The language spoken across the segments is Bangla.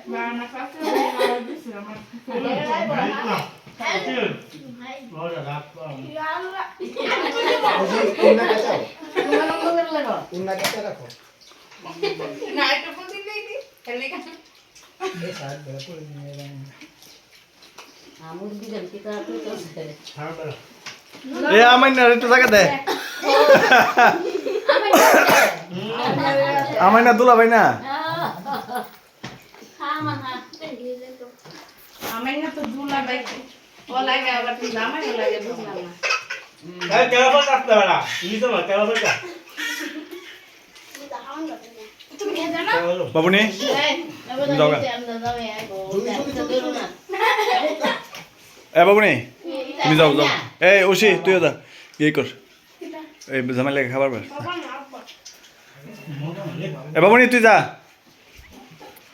Mana kasi lagi sila না এটা বলতে নেই দি এলে কা আমুর দিলাম কি তা তুই তো এ আমায় না একটু জায়গা দে আমায় না দুলা ভাই না আমার না তো দুলা ভাই ও লাগে আবার তুই আমার লাগে বুঝলাম না এই কেমন কাটতে পারা ইলিশ না কেমন কাটতে তুমি কে জানো বাবুনি এই এবার যাও গা। আমরা যাও এই গো না এ বাবুনি তুমি যাও যাও এই ওশি তুইও যা এই কর এই জামাই লাগে খাবার বার এ বাবুনি তুই যা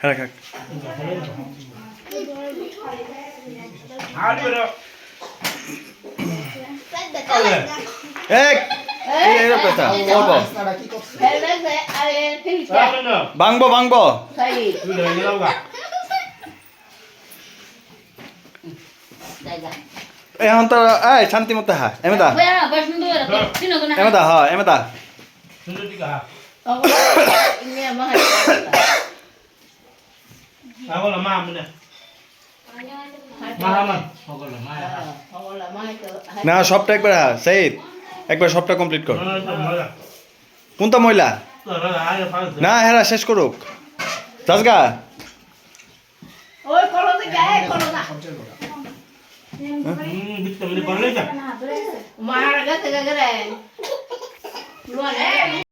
হ্যাঁ খাক আর বেরো এক এই কথা অল্প তাহলে না ভাঙবো ভাঙবো তুই ধরে নিলাম গা এখন তো এই শান্তি মতো হা এমেদা এমেদা হ্যাঁ এমেদা সুন্দর দিকা আগলা মা আমনে মাহামান আগলা মা না সবটা একবার হা সাইদ একবার সবটা কমপ্লিট কর না তো মজা কোনটা মহিলা তো আগে ফাল না হেরা শেষ করুক যাসগা ওই কলতে গায় কলতা বিত্তে বলে বলে যা মারা গেছে গরে